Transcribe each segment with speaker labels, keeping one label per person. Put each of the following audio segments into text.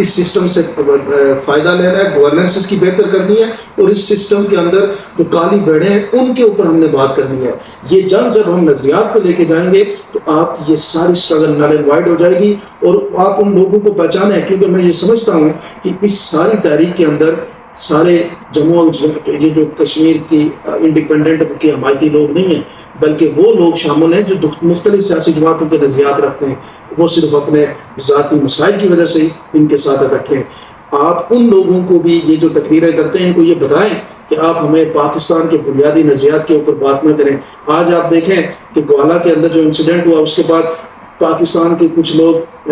Speaker 1: اس system سے فائدہ لینا ہے، گورننس اس کی بہتر کرنی ہے، اور اس سسٹم کے اندر جو کالی بھیڑیں ہیں ان کے اوپر ہم نے بات کرنی ہے۔ یہ جنگ جب ہم نظریات پہ لے کے جائیں گے تو آپ یہ ساری اسٹرگل نل اینڈ وائڈ ہو جائے گی، اور آپ ان لوگوں کو پہچانیں، کیونکہ میں یہ سمجھتا ہوں کہ اس ساری تحریک کے اندر سارے جموں یہ جو کشمیر کی انڈیپینڈنٹ کے حمایتی لوگ نہیں ہیں، بلکہ وہ لوگ شامل ہیں جو مختلف سیاسی جماعتوں کے نظریات رکھتے ہیں، وہ صرف اپنے ذاتی مسائل کی وجہ سے ان کے ساتھ اکٹھے ہیں۔ آپ ان لوگوں کو بھی یہ جو تقریریں کرتے ہیں ان کو یہ بتائیں کہ آپ ہمیں پاکستان کے بنیادی نظریات کے اوپر بات نہ کریں۔ آج آپ دیکھیں کہ گوالا کے اندر جو انسیڈنٹ ہوا، اس کے بعد پاکستان کے کچھ لوگ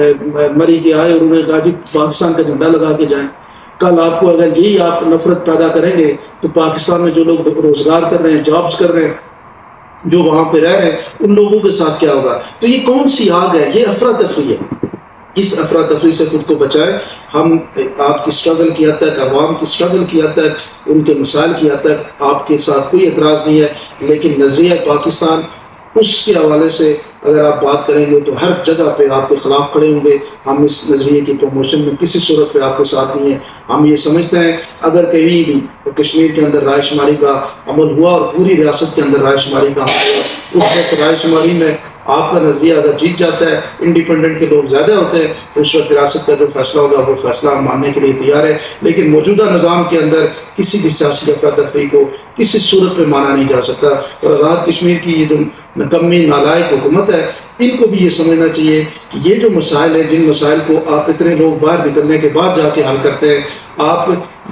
Speaker 1: مری کے آئے اور انہوں نے کہا کہ پاکستان کا جھنڈا لگا کے جائیں۔ کل آپ کو اگر یہی آپ نفرت پیدا کریں گے تو پاکستان میں جو لوگ روزگار کر رہے ہیں، جابز کر رہے ہیں، جو وہاں پہ رہ رہے ہیں، ان لوگوں کے ساتھ کیا ہوگا؟ تو یہ کون سی آگ ہے؟ یہ افراتفری ہے۔ اس افراتفری سے خود کو بچائیں۔ ہم آپ کی اسٹرگل کی حد تک، عوام کی اسٹرگل کی حد تک، ان کے مسائل کی حد تک آپ کے ساتھ کوئی اعتراض نہیں ہے، لیکن نظریہ پاکستان اس کے حوالے سے اگر آپ بات کریں گے تو ہر جگہ پہ آپ کے خلاف کھڑے ہوں گے۔ ہم اس نظریے کی پروموشن میں کسی صورت پہ آپ کے ساتھ نہیں ہیں۔ ہم یہ سمجھتے ہیں اگر کہیں بھی کشمیر کے اندر رائے شماری کا عمل ہوا اور پوری ریاست کے اندر رائے شماری کا عمل ہوا، اس وقت رائے شماری میں آپ کا نظریہ اگر جیت جاتا ہے، انڈیپینڈنٹ کے لوگ زیادہ ہوتے ہیں، تو اس وقت ریاست کا جو فیصلہ ہوگا وہ فیصلہ ہم ماننے کے لیے تیار ہے۔ لیکن موجودہ نظام کے اندر کسی بھی سیاسی افراتفری کو کسی صورت پہ مانا نہیں جا سکتا، اور آزاد کشمیر کی یہ جو نکمی نالائق حکومت ہے، ان کو بھی یہ سمجھنا چاہیے کہ یہ جو مسائل ہیں، جن مسائل کو آپ اتنے لوگ باہر نکلنے کے بعد جا کے حل کرتے ہیں، آپ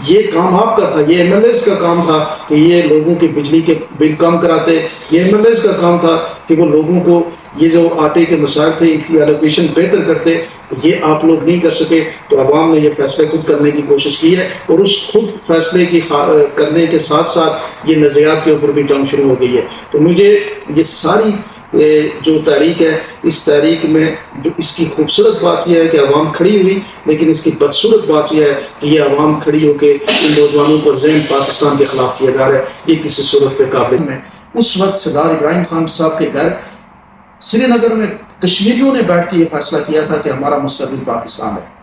Speaker 1: یہ کام آپ کا تھا، یہ ایم ایل ایز کا کام تھا کہ یہ لوگوں کے بجلی کے بل کم کراتے، یہ ایم ایل ایز کا کام تھا کہ وہ لوگوں کو یہ جو آٹے کے مسائل تھے اس کی ایلوکیشن بہتر کرتے۔ یہ آپ لوگ نہیں کر سکے، تو عوام نے یہ فیصلے خود کرنے کی کوشش کی ہے، اور اس خود فیصلے کی کرنے کے ساتھ ساتھ یہ نظریات کے اوپر بھی جنگ شروع ہو گئی ہے۔ تو مجھے یہ ساری جو تحریک ہے، اس تحریک میں جو اس کی خوبصورت بات یہ ہے کہ عوام کھڑی ہوئی، لیکن اس کی بدصورت بات یہ ہے کہ یہ عوام کھڑی ہو کے ان نوجوانوں کو ذہن پاکستان کے خلاف کیا جا رہا ہے۔ یہ کسی صورت پہ قابل میں اس وقت سردار ابراہیم خان صاحب کے گھر سری نگر میں کشمیریوں نے بیٹھ کے یہ فیصلہ کیا تھا کہ ہمارا مستقبل پاکستان ہے،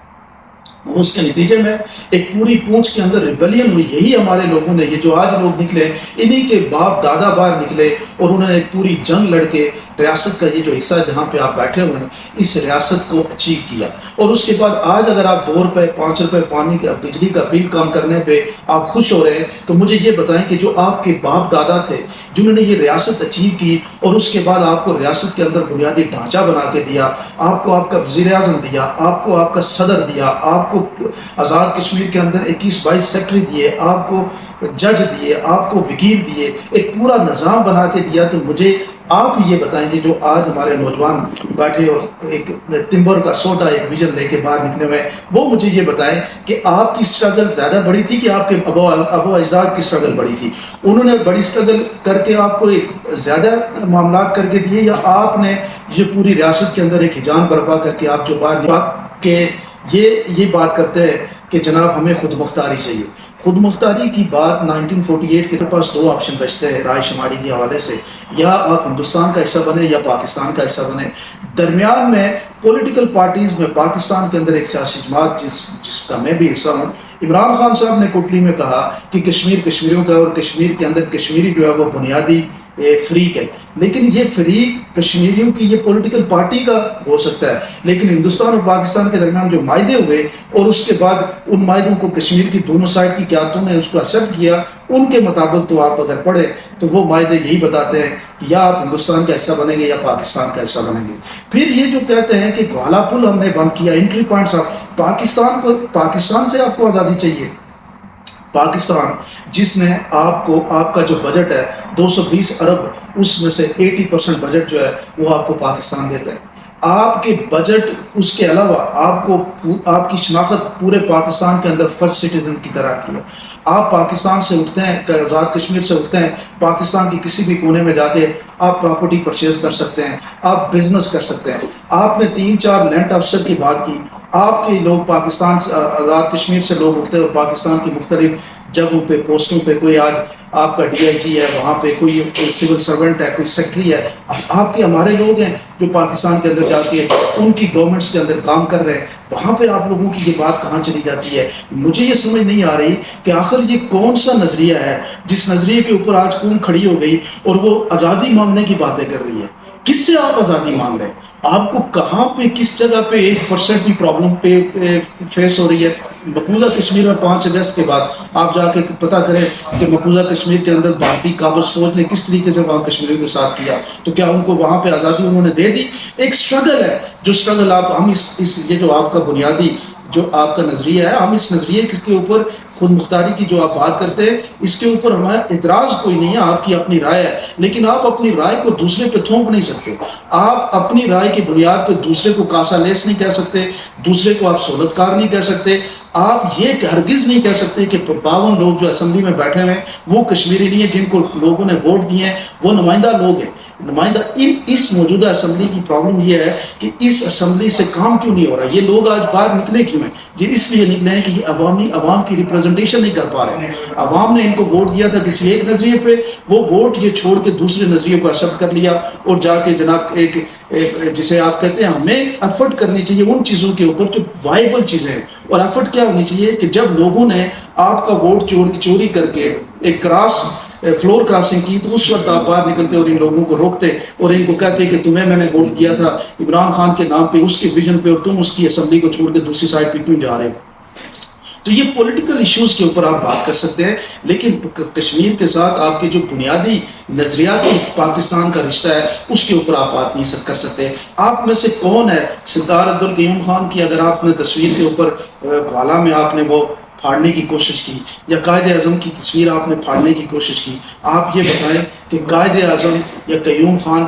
Speaker 1: اور اس کے نتیجے میں ایک پوری پونچھ کے اندر ریبیلین ہوئی۔ یہی ہمارے لوگوں نے، یہ جو آج لوگ نکلے، انہی کے باپ دادا باہر نکلے اور انہوں نے ایک پوری جنگ لڑ کے ریاست کا یہ جو حصہ جہاں پہ آپ بیٹھے ہوئے ہیں، اس ریاست کو اچیو کیا۔ اور اس کے بعد آج اگر آپ 2 روپے 5 روپے پانی کا بجلی کا بل کم کرنے پہ آپ خوش ہو رہے ہیں، تو مجھے یہ بتائیں کہ جو آپ کے باپ دادا تھے جنہوں نے یہ ریاست اچیو کی، اور اس کے بعد آپ کو ریاست کے اندر بنیادی ڈھانچہ بنا کے دیا، آپ کو آپ کا وزیر اعظم دیا، آپ کو آپ کا صدر دیا، آپ کو آزاد کشمیر کے اندر 21-22 سیکٹری دیے، آپ کو جج دیے، آپ کو وکیل دیے، ایک پورا نظام بنا کے دیا، تو مجھے آپ یہ بتائیں گے جو آج ہمارے نوجوان بیٹھے اور ایک تمبر کا سوڈا ایک ویژن لے کے باہر نکلے ہوئے، وہ مجھے یہ بتائیں کہ آپ کی اسٹرگل زیادہ بڑی تھی کہ آپ کے ابو اجداد کی اسٹرگل بڑی تھی؟ انہوں نے بڑی اسٹرگل کر کے آپ کو ایک زیادہ معاملات کر کے دیے، یا آپ نے یہ پوری ریاست کے اندر ایک ہجان برپا کر کے آپ جو باہر کہ یہ بات کرتے ہیں کہ جناب ہمیں خود مختاری چاہیے؟ خود مختاری کی بات 1948 کے پاس 2 آپشن بچتے ہیں رائے شماری کے حوالے سے، یا آپ ہندوستان کا حصہ بنے یا پاکستان کا حصہ بنے۔ درمیان میں پولیٹیکل پارٹیز میں پاکستان کے اندر ایک سیاسی جماعت جس کا میں بھی حصہ ہوں، عمران خان صاحب نے کوٹلی میں کہا کہ کشمیر کشمیریوں کا، اور کشمیر کے اندر کشمیری جو ہے وہ بنیادی فریق ہے، لیکن یہ فریق کشمیریوں کی یہ پولیٹیکل پارٹی کا ہو سکتا ہے، لیکن ہندوستان اور پاکستان کے درمیان جو معاہدے ہوئے اور اس کے بعد ان معاہدوں کو کشمیر کی دونوں سائڈ کی قیادتوں نے اس کو ایکسیپٹ کیا، ان کے مطابق تو آپ اگر پڑھیں تو وہ معاہدے یہی بتاتے ہیں کہ یا آپ ہندوستان کا حصہ بنیں گے یا پاکستان کا حصہ بنیں گے۔ پھر یہ جو کہتے ہیں کہ گوالا پل ہم نے بند کیا، انٹری پوائنٹس، پاکستان سے آپ کو آزادی چاہیے؟ پاکستان جس نے آپ کا جو بجٹ ہے 220 ارب، اس میں سے 80% بجٹ جو ہے وہ آپ کو پاکستان دیتا ہے۔ آپ کے بجٹ، اس کے علاوہ آپ کی شناخت پورے پاکستان کے اندر فرسٹ سٹیزن کی طرح کی ہے۔ آپ پاکستان سے اٹھتے ہیں، آزاد کشمیر سے اٹھتے ہیں، پاکستان کی کسی بھی کونے میں جا کے آپ پراپرٹی پرچیز کر سکتے ہیں، آپ بزنس کر سکتے ہیں۔ آپ نے 3-4 لینڈ افسر کی بات کی، آپ کے لوگ پاکستان سے، آزاد کشمیر سے لوگ اٹھتے ہیں اور پاکستان کی مختلف جگہوں پہ پوسٹوں پہ، کوئی آج آپ کا ڈی آئی جی ہے، وہاں پہ کوئی سول سرونٹ ہے، کوئی سیکٹری ہے، آپ کے ہمارے لوگ ہیں جو پاکستان کے اندر جا کے ان کی گورنمنٹس کے اندر کام کر رہے ہیں، وہاں پہ آپ لوگوں کی یہ بات کہاں چلی جاتی ہے؟ مجھے یہ سمجھ نہیں آ رہی کہ آخر یہ کون سا نظریہ ہے جس نظریے کے اوپر آج قوم کھڑی ہو گئی اور وہ آزادی مانگنے کی باتیں کر رہی ہے۔ کس سے آپ آزادی مانگ رہے ہیں؟ آپ کو کہاں پہ کس جگہ پہ 1% بھی پرابلم پہ فیس ہو رہی ہے؟ مقبوضہ کشمیر میں 5 اگست کے بعد آپ جا کے پتہ کریں کہ مقبوضہ کشمیر کے اندر بھارتی قابض فوج نے کس طریقے سے وہاں کشمیریوں کے ساتھ کیا، تو کیا ان کو وہاں پہ آزادی انہوں نے دے دی؟ ایک سٹرگل ہے، جو سٹرگل ہم اس یہ جو آپ کا بنیادی جو آپ کا نظریہ ہے، ہم اس نظریے کے اوپر خود مختاری کی جو آپ بات کرتے ہیں، اس کے اوپر ہمارا اعتراض کوئی نہیں ہے، آپ کی اپنی رائے ہے، لیکن آپ اپنی رائے کو دوسرے پہ تھوپ نہیں سکتے۔ آپ اپنی رائے کی بنیاد پہ دوسرے کو کاسا لیس نہیں کہہ سکتے، دوسرے کو آپ سہولت کار نہیں کہہ سکتے، آپ یہ ہرگز نہیں کہہ سکتے کہ 52 لوگ جو اسمبلی میں بیٹھے ہوئے ہیں وہ کشمیری نہیں ہیں، جن کو لوگوں نے ووٹ دیے ہیں وہ نمائندہ لوگ ہیں۔ نمائندہ اس موجودہ اسمبلی کی پرابلم یہ ہے کہ اس اسمبلی سے کام کیوں نہیں ہو رہا؟ یہ لوگ آج باہر نکلے کیوں ہیں؟ یہ اس لیے نکلے ہیں کہ یہ عوام کی ریپرزنٹیشن نہیں کر پا رہے ہیں۔ عوام نے ان کو ووٹ دیا تھا کسی ایک نظریے پہ، وہ ووٹ یہ چھوڑ کے دوسرے نظریے کو ایکسپٹ کر لیا اور جا کے جناب ایک جسے آپ کہتے ہیں ہمیں ایفرٹ کرنی چاہیے ان چیزوں کے اوپر جو وائبل چیزیں ہیں۔ اور ایفرٹ کیا ہونی چاہیے کہ جب لوگوں نے آپ کا ووٹ چوری کر کے ایک فلور کراسنگ کی، تو اس وقت آپ باہر نکلتے اور ان لوگوں کو روکتے اور ان کو کہتے کہ تمہیں میں نے ووٹ کیا تھا عمران خان کے نام پہ، اس کے ویژن پہ، اور تم اس کی اسمبلی کو چھوڑ کے دوسری سائڈ پہ کیوں جا رہے ہو؟ تو یہ پولیٹیکل ایشوز کے اوپر آپ بات کر سکتے ہیں، لیکن کشمیر کے ساتھ آپ کے جو بنیادی نظریاتی پاکستان کا رشتہ ہے اس کے اوپر آپ بات نہیں کر سکتے۔ آپ میں سے کون ہے سردار عبدالقیوم خان کی اگر آپ نے تصویر کے اوپر کوالا میں آپ نے وہ پھاڑنے کی کوشش کی، یا قائد اعظم کی تصویر آپ نے پھاڑنے کی کوشش کی، آپ یہ بتائیں کہ قائد اعظم یا قیوم خان،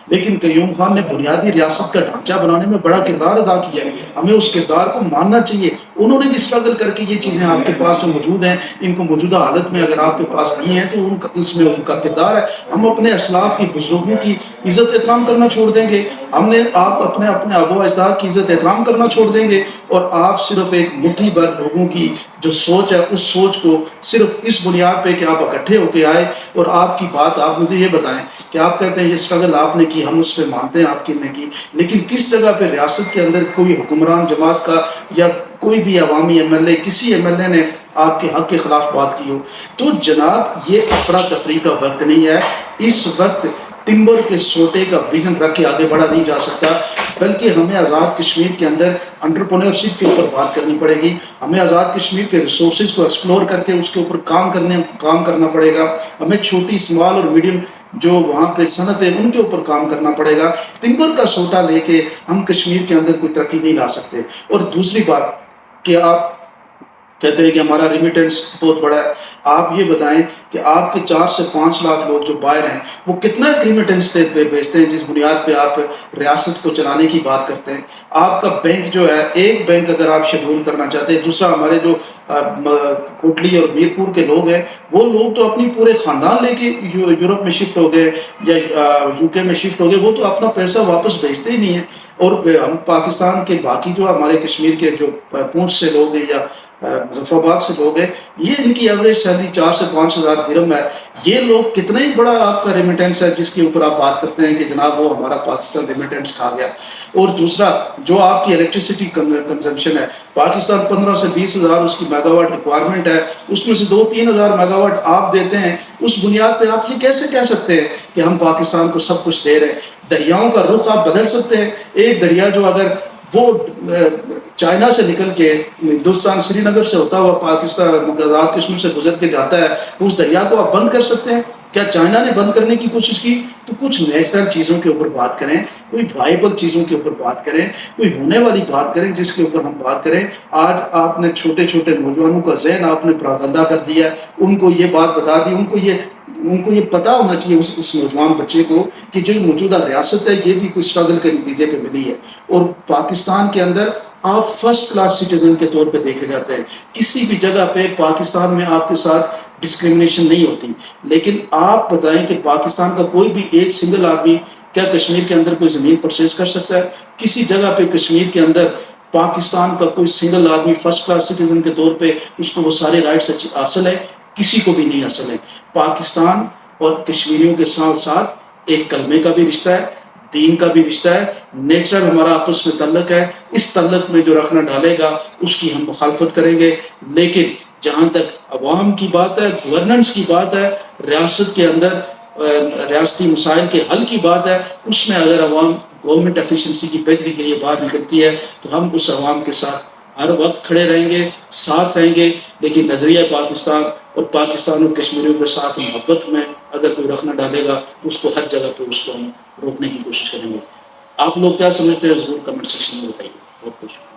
Speaker 1: لیکن قیوم خان نے بنیادی ریاست کا ڈھانچہ بنانے میں بڑا کردار ادا کیا ہے، ہمیں اس کردار کو ماننا چاہیے۔ انہوں نے بھی اسٹرگل کر کے یہ چیزیں آپ کے پاس جو موجود ہیں، ان کو موجودہ حالت میں اگر آپ کے پاس نہیں ہیں تو اس میں ان کا کردار ہے۔ ہم اپنے اسلاف کی، بزرگوں کی عزت احترام کرنا چھوڑ دیں گے؟ آپ اپنے آبا و اجداد کی عزت احترام کرنا چھوڑ دیں گے؟ اور آپ صرف ایک مٹھی بھر لوگوں کی جو سوچ ہے اس سوچ کو صرف اس بنیاد پہ کہ آپ اکٹھے ہو کے آئے اور آپ کی بات، آپ مجھے یہ بتائیں کہ آپ کہتے ہیں یہ اسٹرگل آپ نے کی، ہم اس پہ مانتے ہیں آپ کی نے کی، لیکن کس جگہ پہ ریاست کے اندر کوئی حکمران جماعت کا یا کوئی بھی عوامی ایم ایل اے، کسی ایم ایل اے نے آپ کے حق کے خلاف بات کی ہو؟ تو جناب یہ افراتفری کا وقت نہیں ہے، اس وقت ٹمبر کے سوٹے کا ویژن رکھ کے آگے بڑھا نہیں جا سکتا، بلکہ ہمیں آزاد کشمیر کے اندر انٹرپرینورشپ کے اوپر بات کرنی پڑے گی، ہمیں آزاد کشمیر کے ریسورسز کو ایکسپلور کر کے اس کے اوپر کام کرنا پڑے گا، ہمیں چھوٹی اسمال اور میڈیم جو وہاں پہ صنعت ہے ان کے اوپر کام کرنا پڑے گا۔ ٹمبر کا سوٹا لے کے ہم کشمیر کے اندر کوئی ترقی نہیں لا سکتے۔ اور دوسری بات کہ آپ کہتے ہیں کہ ہمارا ریمیٹنس بہت بڑا ہے، آپ یہ بتائیں کہ آپ کے 4 سے 5 لاکھ لوگ جو باہر ہیں وہ کتنا ریمیٹنس بھیجتے ہیں جس بنیاد پہ آپ ریاست کو چلانے کی بات کرتے ہیں؟ آپ کا بینک جو ہے، ایک بینک اگر آپ شیڈول کرنا چاہتے ہیں، دوسرا ہمارے جو کوٹلی اور میرپور کے لوگ ہیں وہ لوگ تو اپنی پورے خاندان لے کے یورپ میں شفٹ ہو گئے یا یو کے میں شفٹ ہو گئے، وہ تو اپنا پیسہ واپس بھیجتے ہی نہیں ہیں۔ اور ہم پاکستان کے باقی جو ہمارے کشمیر کے جو پونچھ سے لوگ ہیں یا مظفر آباد سے لوگ ہیں، یہ ان کی ایوریج سیلری 4 سے 5 ہزار درہم ہے۔ یہ لوگ کتنا ہی بڑا آپ کا ریمیٹنس ہے جس کے اوپر آپ بات کرتے ہیں کہ جناب وہ ہمارا پاکستان ریمیٹنس کھا گیا۔ اور دوسرا جو آپ کی الیکٹریسٹی کنزمپشن ہے، پاکستان 15 سے 20 ہزار اس کی میگا واٹ ریکوائرمنٹ ہے، اس میں سے 2-3 ہزار میگا واٹ آپ دیتے ہیں، اس بنیاد پہ آپ یہ کیسے کہہ سکتے ہیں کہ ہم پاکستان کو سب کچھ دے رہے ہیں؟ دریاؤں کا رخ آپ بدل سکتے ہیں، ایک دریا جو اگر وہ چائنا سے نکل کے ہندوستان سری نگر سے ہوتا ہوا پاکستان آزاد کشمیر سے گزر کے جاتا ہے تو اس دریا کو آپ بند کر سکتے ہیں؟ کیا چائنا نے بند کرنے کی کوشش کی؟ تو کچھ نیچرل چیزوں کے اوپر بات کریں، کوئی وائبل چیزوں کے اوپر بات کریں، کوئی ہونے والی بات کریں جس کے اوپر ہم بات کریں۔ آج آپ نے چھوٹے چھوٹے نوجوانوں کا ذہن آپ نے پراگندہ کر دیا ہے، ان کو یہ بات بتا دی، ان کو یہ پتا ہونا چاہیے اس نوجوان بچے کو کہ جو موجودہ ریاست ہے یہ بھی کوئی اسٹرگل کے نتیجے پہ ملی ہے، اور پاکستان کے اندر آپ فرسٹ کلاس سٹیزن کے طور پہ دیکھے جاتے ہیں، کسی بھی جگہ پہ پاکستان میں آپ کے ساتھ ڈسکریمنیشن نہیں ہوتی۔ لیکن آپ بتائیں کہ پاکستان کا کوئی بھی ایک سنگل آدمی کیا کشمیر کے اندر کوئی زمین پرچیز کر سکتا ہے؟ کسی جگہ پہ کشمیر کے اندر پاکستان کا کوئی سنگل آدمی فرسٹ کلاس سٹیزن کے طور پہ اس کو وہ سارے رائٹس حاصل ہے، کسی کو بھی نہیں حاصل ہے۔ پاکستان اور کشمیریوں کے ساتھ ساتھ ایک کلمے کا بھی رشتہ ہے، دین کا بھی رشتہ ہے، نیچرل ہمارا آپس میں تعلق ہے۔ اس تعلق میں جو رکھنا ڈالے گا اس کی ہم مخالفت کریں گے، لیکن جہاں تک عوام کی بات ہے، گورننس کی بات ہے، ریاست کے اندر ریاستی مسائل کے حل کی بات ہے، اس میں اگر عوام گورنمنٹ ایفیشنسی کی بہتری کے لیے باہر نکلتی ہے تو ہم اس عوام کے ساتھ ہر وقت کھڑے رہیں گے، ساتھ رہیں گے۔ لیکن نظریہ پاکستان اور پاکستان اور کشمیریوں کے ساتھ محبت میں اگر کوئی رکھنا ڈالے گا اس کو ہر جگہ پہ اس کو ہم روکنے کی کوشش کریں گے۔ آپ لوگ کیا سمجھتے ہیں ضرور کمنٹ سیکشن میں بتائیے۔ بہت کچھ